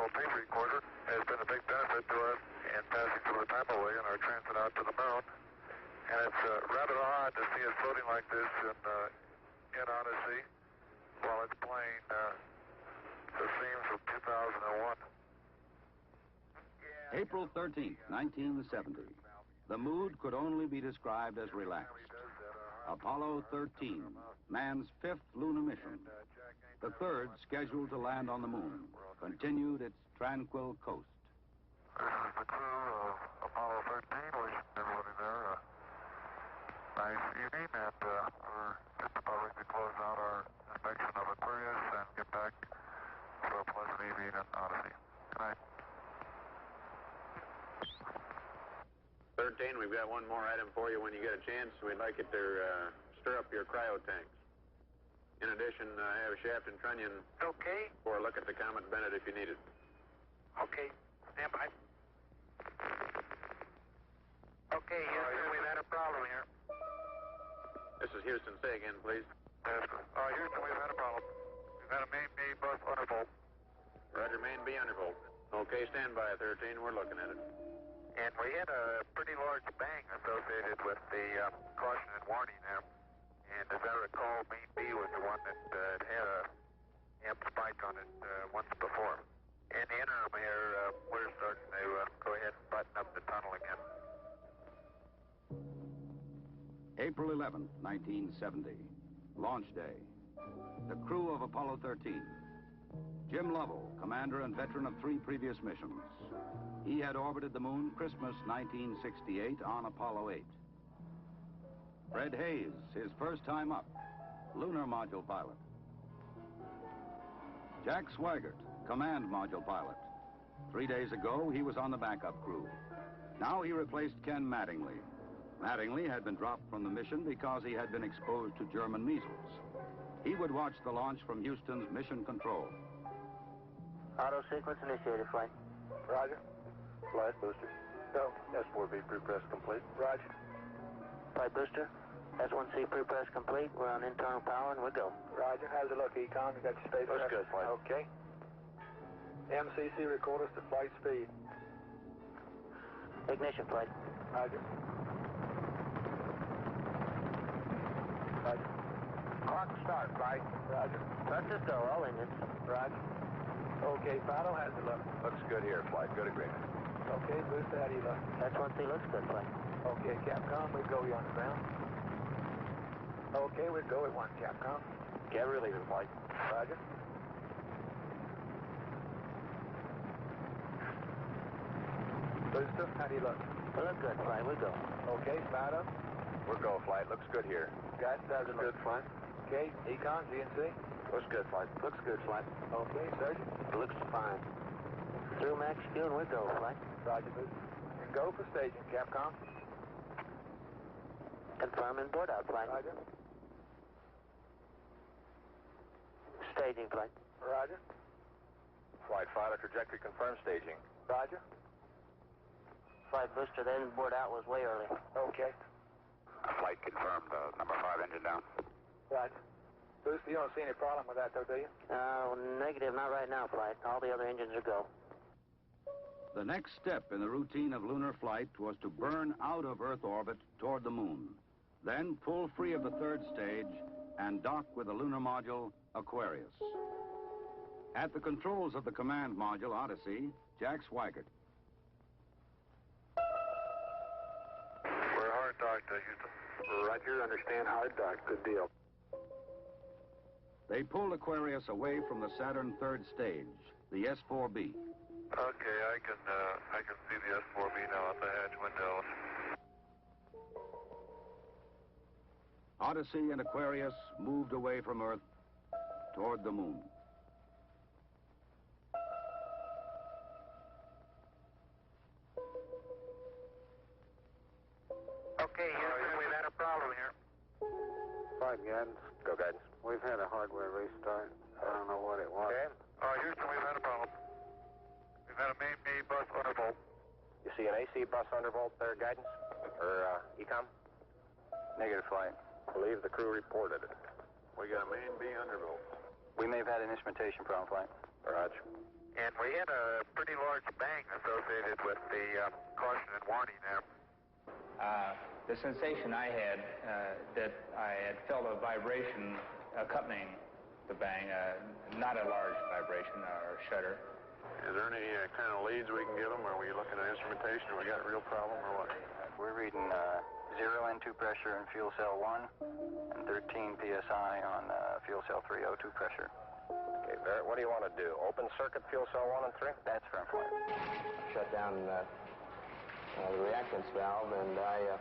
little tape recorder has been a big benefit to us in passing through the Timeway and our transit out to the moon. And it's rather odd to see it floating like this in Odyssey while it's playing the themes of 2001. April 13th, 1970. The mood could only be described as relaxed. Apollo 13, man's fifth lunar mission. The third, scheduled to land on the moon, continued its tranquil coast. This is the crew of Apollo 13, wishing everybody there a nice evening, and we're just about ready to close out our inspection of Aquarius and get back to a pleasant evening in Odyssey. Good night. 13, we've got one more item for you when you get a chance. We'd like you to stir up your cryo tanks. In addition, I have Shaft and Trunnion Okay. for a look at the Comet Bennett if you need it. Okay. Stand by. Okay, Houston, we've had a problem here. This is Houston. Say again, please. Houston, we've had a problem. We've had a main B bus undervolt. Roger, main B undervolt. Okay, stand by, 13. We're looking at it. And we had a pretty large bang associated with the caution and warning there. And as I recall, main B was the one that had a amp spike on it once before. In the interim here, we're starting to go ahead and button up the tunnel again. April 11th, 1970. Launch day. The crew of Apollo 13. Jim Lovell, commander and veteran of 3 previous missions. He had orbited the moon Christmas 1968 on Apollo 8. Fred Hayes, his first time up, lunar module pilot. Jack Swigert, command module pilot. 3 days ago, he was on the backup crew. Now he replaced Ken Mattingly. Mattingly had been dropped from the mission because he had been exposed to German measles. He would watch the launch from Houston's mission control. Auto sequence initiated, flight. Roger. Flight booster. Go. S4B pre-press complete. Roger. Flight booster. S1C pre-press complete. We're on internal power and we go. Roger. How's it look, Econ? You got your space Looks good, flight. Okay. MCC record us to flight speed. Ignition, flight. Roger. Roger. Clock start, flight. Roger. Let's just go, all engines. Roger. Okay, Fido, how's it look? Looks good here, flight. Good agreement. Okay, Booster, how do you look? S1C looks good, flight. Okay, Capcom, we go you on the ground. Okay, we go at 1, Capcom. Get relieving, flight. Roger. Booster, how do you look? We look good, flight. We go. Okay, Fido. We're go, flight. Looks good here. Guys, how's it look? Good, flight. Okay, Econ, GNC. Looks good, flight. Looks good, flight. Okay, Sergeant. Looks fine. Through max Q and we go, flight. Roger, Booster. And go for staging, Capcom. Confirming board out, flight. Roger. Staging, flight. Roger. Flight fighter trajectory confirmed staging. Roger. Flight booster, then board out was way early. Okay. Flight confirmed. Number 5 engine down. Roger. Booster, you don't see any problem with that, though, do you? Negative, not right now, flight. All the other engines are go. The next step in the routine of lunar flight was to burn out of Earth orbit toward the moon, then pull free of the third stage and dock with the lunar module Aquarius. At the controls of the command module Odyssey, Jack Swigert. We're hard docked, Houston. Roger, understand hard dock. Good deal. They pulled Aquarius away from the Saturn third stage, the S4B. Okay, I can see the S4B now at the hatch window. Odyssey and Aquarius moved away from Earth toward the moon. Okay, Houston, we've had a problem here. Flight guidance. Go guidance. We've had a hardware restart. I don't know what it was. Okay. Houston, we've had a problem. We've had a main B bus undervolt. You see an AC bus undervolt there, guidance? Or ECOM? Negative, flight. I believe the crew reported it. We got a main B undervolt. We may have had an instrumentation problem, flight. Roger. And we had a pretty large bang associated with the caution and warning there. The sensation I had, that I had felt a vibration accompanying the bang, not a large vibration or shudder. Is there any kind of leads we can give them? Are we looking at instrumentation? Or we got a real problem or what? We're reading 0 N2 pressure in fuel cell 1 and 13 psi on fuel cell 3 O2 pressure. Okay, Barrett, what do you want to do? Open circuit fuel cell 1 and 3? That's firm flight. Shut down the reactance valve, and I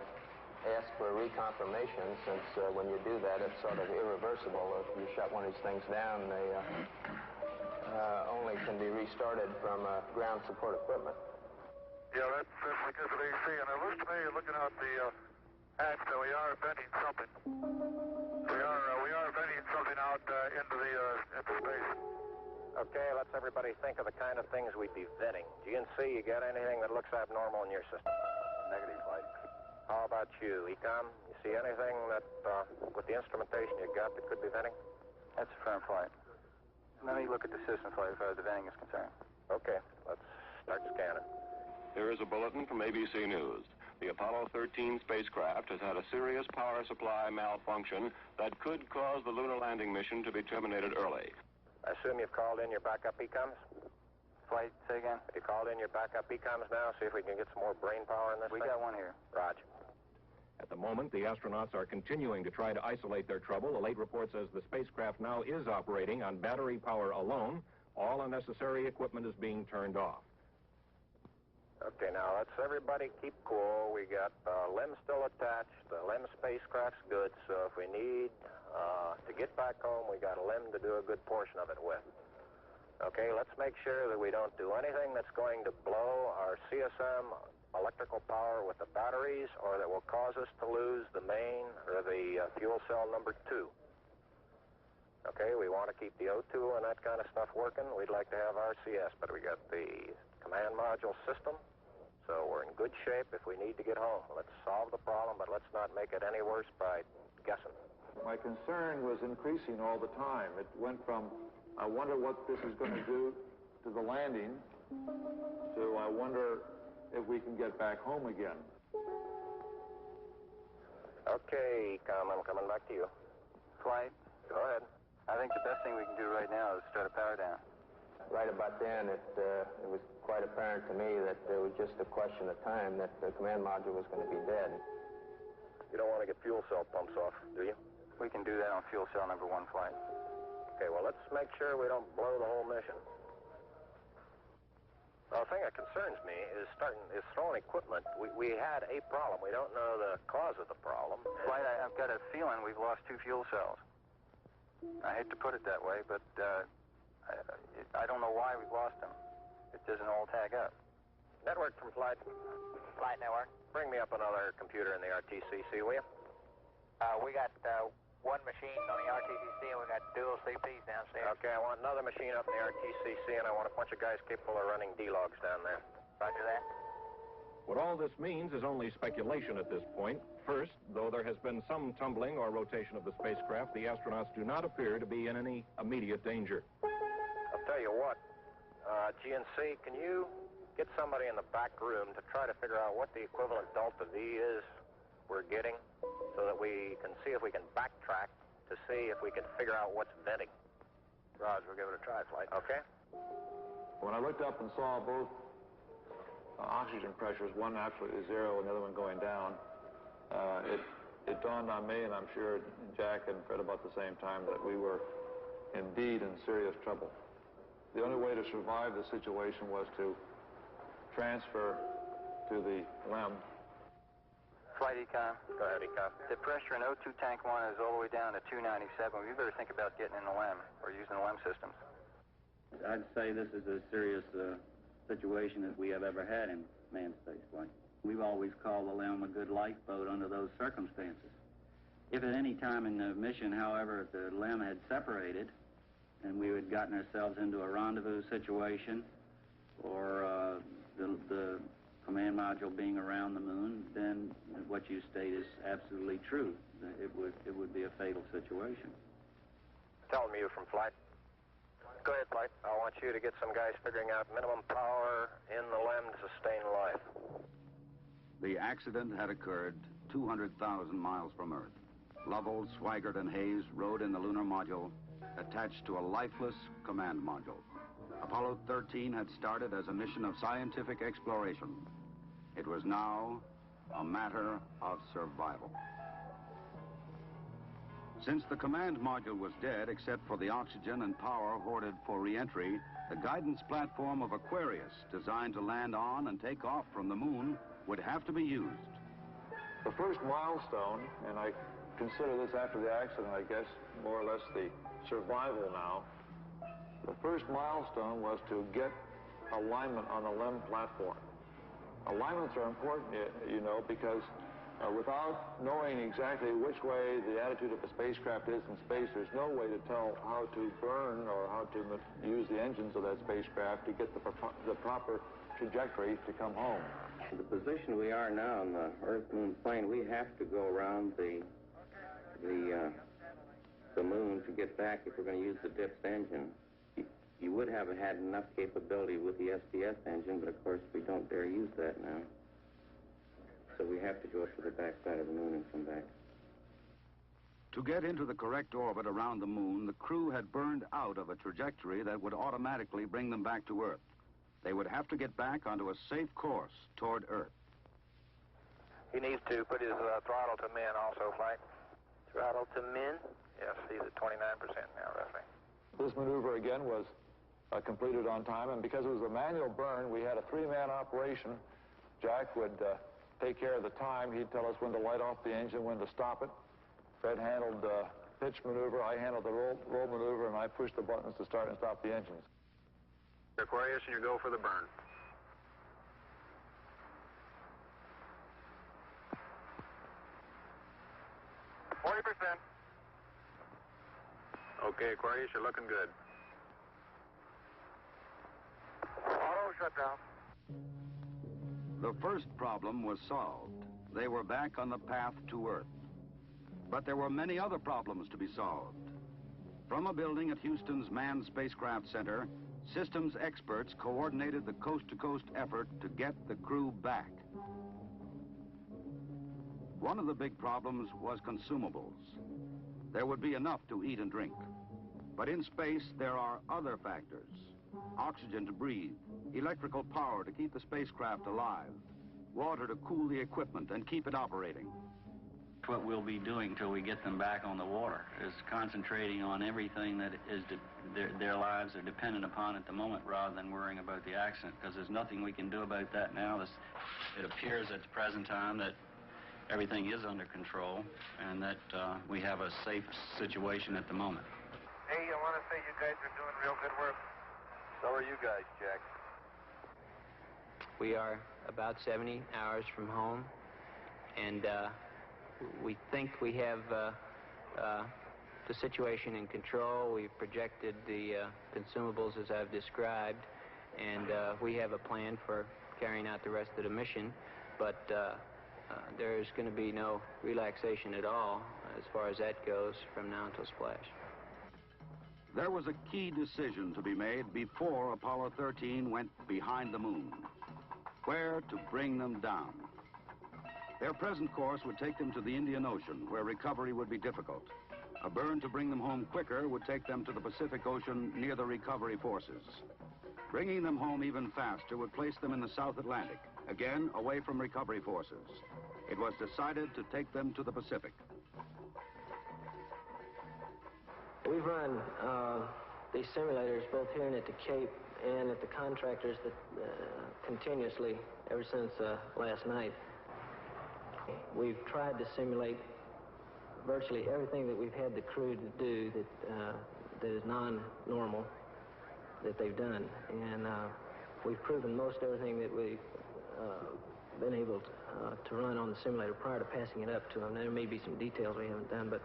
asked for reconfirmation, since when you do that, it's sort of irreversible. If you shut one of these things down, they only can be restarted from ground support equipment. Yeah, that's because of AC, and it looks to me, looking out the hatch, that we are venting something. We are venting something out into space. Okay, let's everybody think of the kind of things we'd be vetting. GNC, you got anything that looks abnormal in your system? Negative, Flight. How about you, Ecom? You see anything that, with the instrumentation you got, that could be venting? That's a firm flight. Let me look at the system, Flight, as far as the venting is concerned. Okay, let's start scanning. Here is a bulletin from ABC News. The Apollo 13 spacecraft has had a serious power supply malfunction that could cause the lunar landing mission to be terminated early. I assume you've called in your backup ECOMs? Flight, say again? Have you called in your backup ECOMs now? See if we can get some more brain power in this thing? We got one here. Roger. At the moment, the astronauts are continuing to try to isolate their trouble. The late report says the spacecraft now is operating on battery power alone. All unnecessary equipment is being turned off. Okay, now let's everybody keep cool. We got LEM still attached. The LEM spacecraft's good, so if we need to get back home, we got a LEM to do a good portion of it with. Okay, let's make sure that we don't do anything that's going to blow our CSM electrical power with the batteries, or that will cause us to lose the main or the fuel cell number 2. Okay, we want to keep the O2 and that kind of stuff working. We'd like to have RCS, but we got the command module system, so we're in good shape if we need to get home. Let's solve the problem, but let's not make it any worse by guessing. My concern was increasing all the time. It went from, I wonder what this is going to do to the landing, to I wonder if we can get back home again. Okay, Ecom, I'm coming back to you. Flight. Go ahead. I think the best thing we can do right now is start a power down. Right about then, it was quite apparent to me that it was just a question of time that the command module was going to be dead. You don't want to get fuel cell pumps off, do you? We can do that on fuel cell number 1 flight. Okay, well, let's make sure we don't blow the whole mission. Well, the thing that concerns me is throwing equipment. We had a problem. We don't know the cause of the problem. Flight, I've got a feeling we've lost 2 fuel cells. I hate to put it that way, but I don't know why we've lost them. It doesn't all tag up. Network from Flight. Flight network. Bring me up another computer in the RTCC, will you? We got one machine on the RTCC, and we got dual CPs downstairs. Okay, I want another machine up in the RTCC, and I want a bunch of guys capable of running D-logs down there. Roger that. What all this means is only speculation at this point. First, though there has been some tumbling or rotation of the spacecraft, the astronauts do not appear to be in any immediate danger. I'll tell you what, GNC, can you get somebody in the back room to try to figure out what the equivalent delta V is we're getting, so that we can see if we can backtrack to see if we can figure out what's venting? Roger, we'll give it a try, Flight. Okay? When I looked up and saw both oxygen pressures, one absolutely 0 and the other one going down, it dawned on me, and I'm sure Jack and Fred about the same time, that we were indeed in serious trouble. The only way to survive the situation was to transfer to the LEM. Flight Econ. Go ahead, Econ. The pressure in O2 tank 1 is all the way down to 297. We better think about getting in the LEM or using the LEM systems. I'd say this is a serious situation that we have ever had in manned spaceflight. We've always called the LEM a good lifeboat under those circumstances. If at any time in the mission, however, the LEM had separated and we had gotten ourselves into a rendezvous situation, or the command module being around the moon, then what you state is absolutely true. It would be a fatal situation. Tell me you're from Flight. Go ahead, Flight. I want you to get some guys figuring out minimum power in the LEM to sustain life. The accident had occurred 200,000 miles from Earth. Lovell, Swigert, and Hayes rode in the lunar module attached to a lifeless command module. Apollo 13 had started as a mission of scientific exploration. It was now a matter of survival. Since the command module was dead, except for the oxygen and power hoarded for re-entry, the guidance platform of Aquarius, designed to land on and take off from the moon, would have to be used. The first milestone, and I consider this after the accident, I guess, more or less the survival now. The first milestone was to get alignment on the LEM platform. Alignments are important, you know, because without knowing exactly which way the attitude of the spacecraft is in space, there's no way to tell how to burn or how to use the engines of that spacecraft to get the proper trajectory to come home. The position we are now on the Earth-Moon plane, we have to go around the moon to get back if we're going to use the DIPS engine. You would have had enough capability with the SDS engine, but of course we don't dare use that now. So we have to go to the backside of the moon and come back. To get into the correct orbit around the moon, the crew had burned out of a trajectory that would automatically bring them back to Earth. They would have to get back onto a safe course toward Earth. He needs to put his throttle to min also, Flight. Throttle to min? Yes, he's at 29% now, roughly. This maneuver, again, was completed on time, and because it was a manual burn, we had a three-man operation. Jack would take care of the time. He'd tell us when to light off the engine, when to stop it. Fred handled the pitch maneuver, I handled the roll maneuver, and I pushed the buttons to start and stop the engines. Aquarius, and you go for the burn. Okay, Aquarius, you're looking good. Auto shutdown. The first problem was solved. They were back on the path to Earth. But there were many other problems to be solved. From a building at Houston's Manned Spacecraft Center, systems experts coordinated the coast-to-coast effort to get the crew back. One of the big problems was consumables. There would be enough to eat and drink. But in space, there are other factors. Oxygen to breathe, electrical power to keep the spacecraft alive, water to cool the equipment and keep it operating. What we'll be doing till we get them back on the water is concentrating on everything that is their lives are dependent upon at the moment, rather than worrying about the accident, because there's nothing we can do about that now. It appears at the present time that everything is under control and that we have a safe situation at the moment. Hey, I want to say you guys are doing real good work. So are you guys, Jack. We are about 70 hours from home, and we think we have the situation in control. We've projected the consumables as I've described, and we have a plan for carrying out the rest of the mission, but there's going to be no relaxation at all as far as that goes from now until splash. There was a key decision to be made before Apollo 13 went behind the moon. Where to bring them down. Their present course would take them to the Indian Ocean, where recovery would be difficult. A burn to bring them home quicker would take them to the Pacific Ocean near the recovery forces. Bringing them home even faster would place them in the South Atlantic, again away from recovery forces. It was decided to take them to the Pacific. We've run these simulators both here and at the Cape and at the contractors that continuously ever since last night. We've tried to simulate virtually everything that we've had the crew to do that is non-normal that they've done, and we've proven most everything that we've been able to run on the simulator prior to passing it up to them. There may be some details we haven't done, but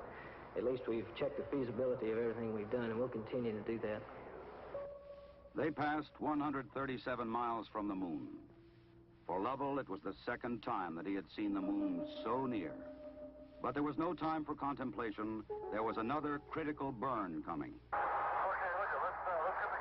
at least we've checked the feasibility of everything we've done, and we'll continue to do that. They passed 137 miles from the moon. For Lovell, it was the second time that he had seen the moon so near. But there was no time for contemplation. There was another critical burn coming. Okay, let's get the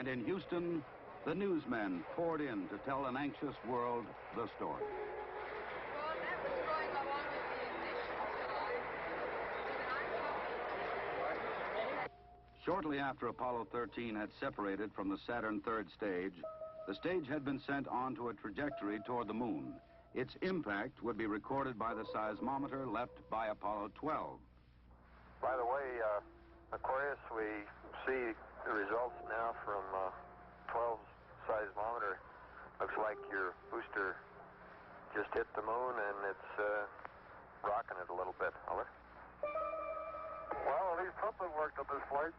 And in Houston, the newsmen poured in to tell an anxious world the story. Well, that was going along with the ignition. Shortly after Apollo 13 had separated from the Saturn third stage, the stage had been sent on to a trajectory toward the moon. Its impact would be recorded by the seismometer left by Apollo 12. By the way, Aquarius, we see the results now from 12's seismometer. Looks like your booster just hit the moon and it's rocking it a little bit. Over. Well, at least something worked on this flight.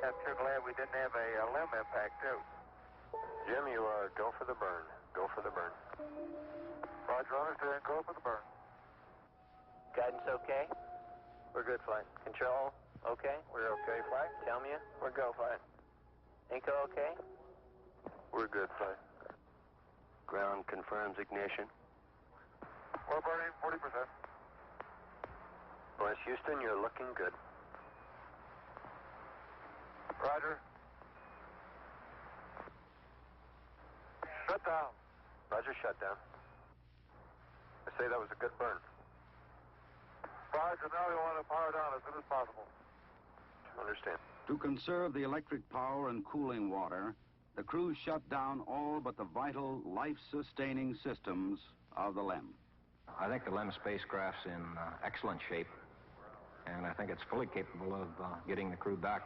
I'm sure glad we didn't have a limb impact, too. Jim, you go for the burn. Go for the burn. Roger, understand. Go for the burn. Guidance okay? We're good, flight. Control okay? We're okay, flight. Tell me we're go, flight. Inco okay? We're good, flight. Ground confirms ignition. We're burning 40%. West Houston, you're looking good. Roger. Shut down. Roger, shut down. I say that was a good burn. Roger, now we want to power down as soon as possible. Understand. To conserve the electric power and cooling water, the crew shut down all but the vital, life-sustaining systems of the LEM. I think the LEM spacecraft's in excellent shape, and I think it's fully capable of getting the crew back.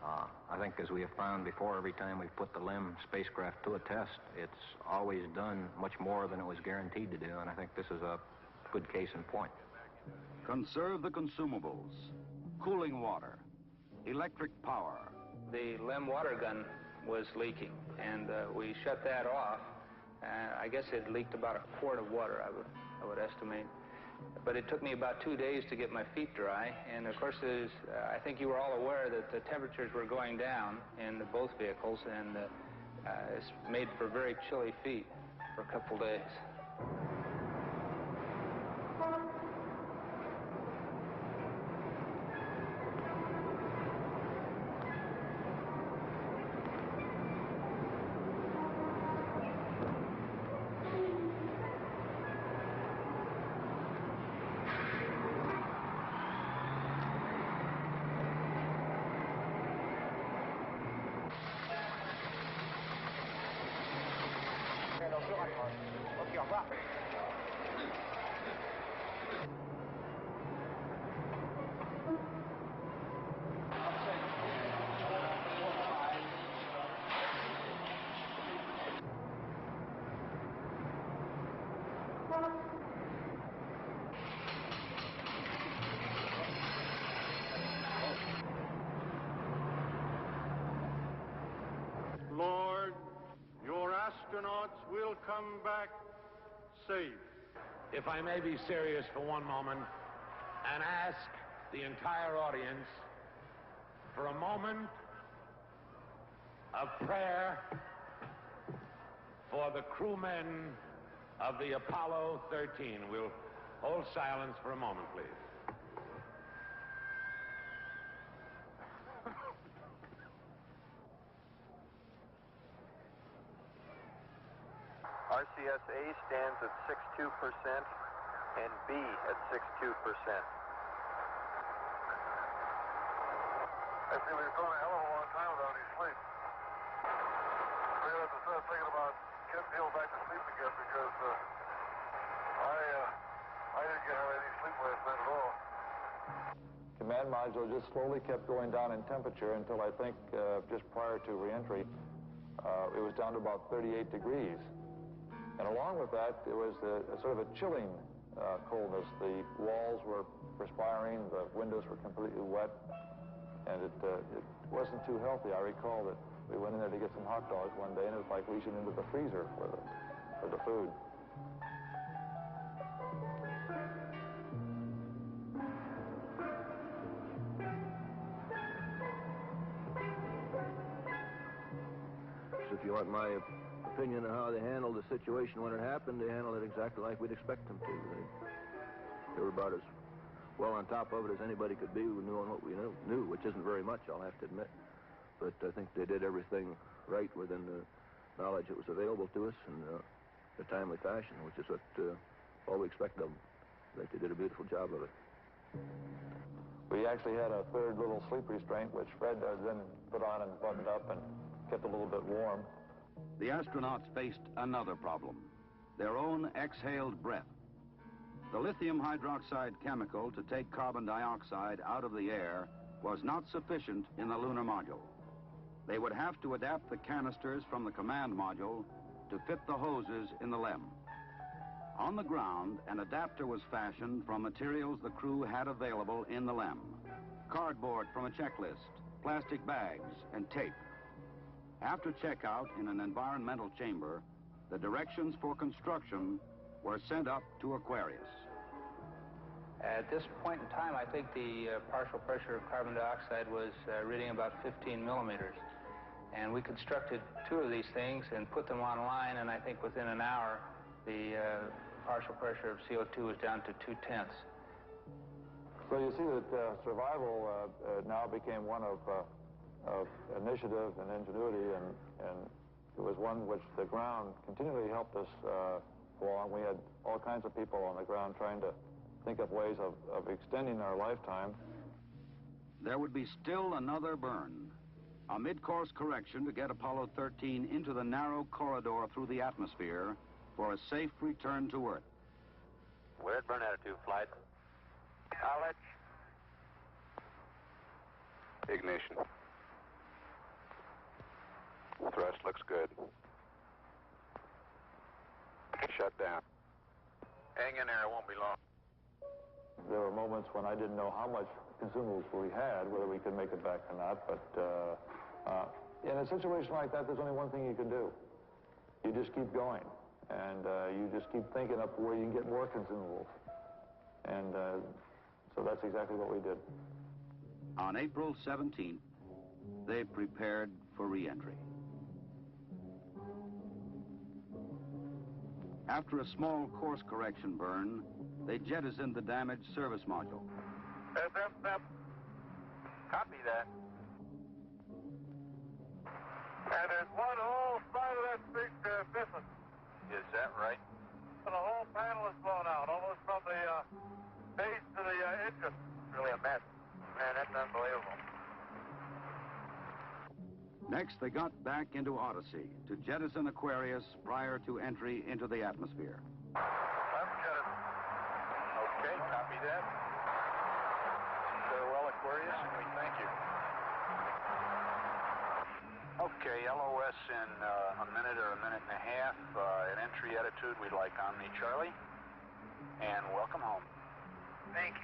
I think, as we have found before, every time we've put the LEM spacecraft to a test, it's always done much more than it was guaranteed to do, and I think this is a good case in point. Conserve the consumables, cooling water, electric power. The LEM water gun was leaking, and we shut that off. I guess it leaked about a quart of water, I would estimate. But it took me about 2 days to get my feet dry, and of course, I think you were all aware that the temperatures were going down in both vehicles, and it's made for very chilly feet for a couple days. Lord, your astronauts will come back safe. If I may be serious for one moment and ask the entire audience for a moment of prayer for the crewmen of the Apollo 13. We'll hold silence for a moment, please. RCS-A stands at 62% and B at 62%. I see we've gone a hell of a long time without any sleep. We have to start thinking about getting people back to sleep again because I didn't get any sleep last night at all. Command module just slowly kept going down in temperature until I think just prior to reentry, it was down to about 38 degrees. And along with that, there was a sort of a chilling coldness. The walls were perspiring, the windows were completely wet, and it wasn't too healthy. I recall that we went in there to get some hot dogs one day, and it was like reaching into the freezer for the food. If you want my opinion on how they handled the situation when it happened, they handled it exactly like we'd expect them to. They were about as well on top of it as anybody could be, knowing what we knew, which isn't very much, I'll have to admit. but I think they did everything right within the knowledge that was available to us in a timely fashion, which is what all we expect of them. I think they did a beautiful job of it. We actually had a third little sleep restraint, which Fred then put on and buttoned up and kept a little bit warm. The astronauts faced another problem, their own exhaled breath. The lithium hydroxide chemical to take carbon dioxide out of the air was not sufficient in the lunar module. They would have to adapt the canisters from the command module to fit the hoses in the LEM. On the ground, an adapter was fashioned from materials the crew had available in the LEM. Cardboard from a checklist, plastic bags, and tape. After checkout in an environmental chamber, the directions for construction were sent up to Aquarius. At this point in time, I think the partial pressure of carbon dioxide was reading about 15 millimeters. And we constructed 2 of these things and put them online, and I think within an hour, the partial pressure of CO2 was down to 0.2. So you see that survival now became one of initiative and ingenuity, and it was one which the ground continually helped us along. We had all kinds of people on the ground trying to think of ways of extending our lifetime. There would be still another burn, a mid-course correction to get Apollo 13 into the narrow corridor through the atmosphere for a safe return to Earth. We're at burn attitude, flight. Knowledge. Ignition. Thrust looks good. Shut down. Hang in there, it won't be long. There were moments when I didn't know how much consumables we had, whether we could make it back or not, but in a situation like that, there's only one thing you can do. You just keep going, and you just keep thinking up where you can get more consumables. And so that's exactly what we did. On April 17th, they prepared for re-entry. After a small course correction burn, they jettisoned the damaged service module. Copy that. And there's one whole side of that thing missing. Is that right? And the whole panel is blown out, almost from the base to the engine. Really a mess. Man, that's unbelievable. Next, they got back into Odyssey to jettison Aquarius prior to entry into the atmosphere. Left jettison. Okay, copy that. Farewell, Aquarius, and we thank you. Okay, LOS in a minute or a minute and a half. At entry attitude, we'd like Omni Charlie. And welcome home. Thank you.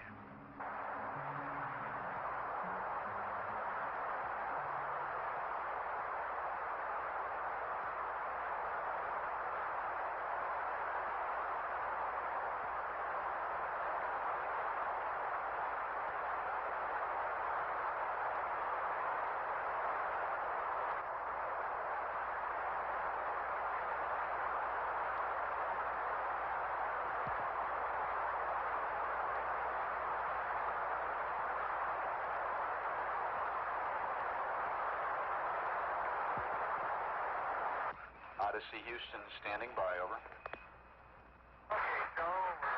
Odyssey Houston standing by, over. Okay, go over.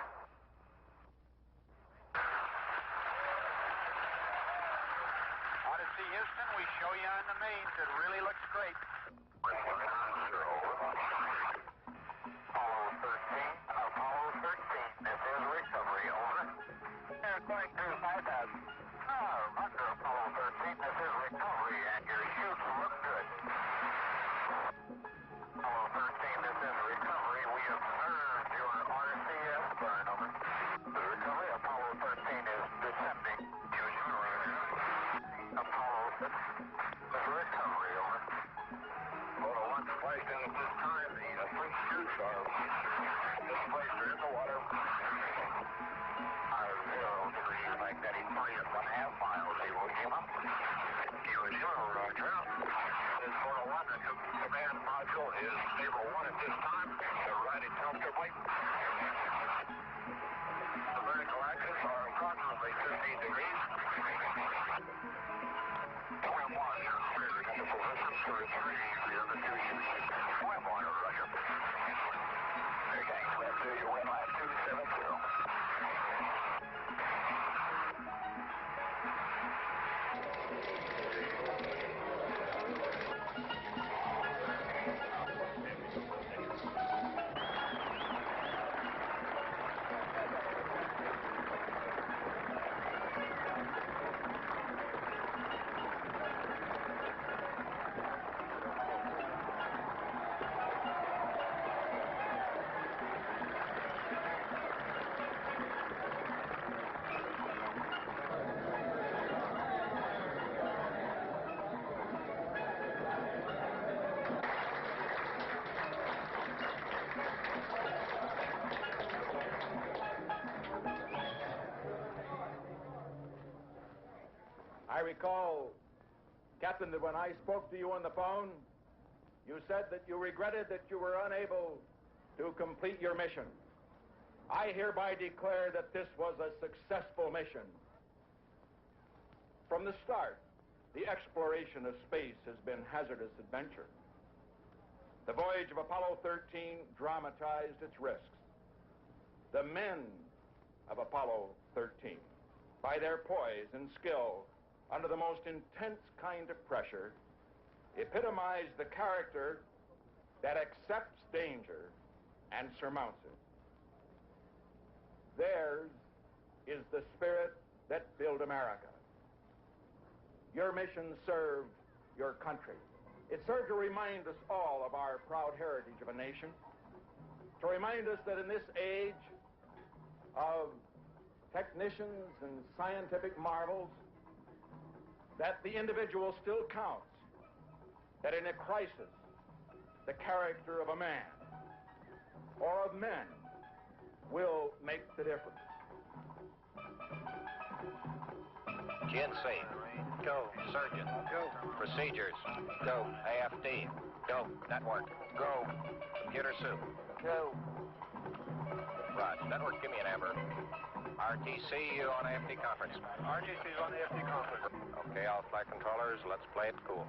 Odyssey Houston, we show you on the mains. It really looks great. Apollo 13, this is recovery, over. They're going through 5,000. Under Apollo 13, this is recovery, and your chutes look good. Apollo 13, this is recovery. We observed your RCS burn, over. The recovery, Apollo 13 is descending. Apollo 6, this is recovery, over. Photo 1 spliced in at this time. The three chutes are displaced in the water. Our 0 magnetic 3.5 miles. Zero Lima. Zero, roger. This photo 1, the command module is stable 1 at this time. They're riding comfortably. The vertical axis are approximately 15 degrees. Point 1, you're clear to for 3, the other 2 should be swim water, Roger. Okay, left 2, your wind line 270. I recall, Captain, that when I spoke to you on the phone, you said that you regretted that you were unable to complete your mission. I hereby declare that this was a successful mission. From the start, the exploration of space has been hazardous adventure. The voyage of Apollo 13 dramatized its risks. The men of Apollo 13, by their poise and skill, under the most intense kind of pressure, epitomize the character that accepts danger and surmounts it. Theirs is the spirit that built America. Your mission served your country. It served to remind us all of our proud heritage of a nation, to remind us that in this age of technicians and scientific marvels, that the individual still counts, that in a crisis, the character of a man or of men will make the difference. GNC, go. Surgeon, go. Procedures, go. AFD, go. Network, go. Computer soup, go. Raj, network, give me an Amber. RTC, you on AFD conference. RTC's on the FD conference. Okay, all flight controllers, let's play it cool.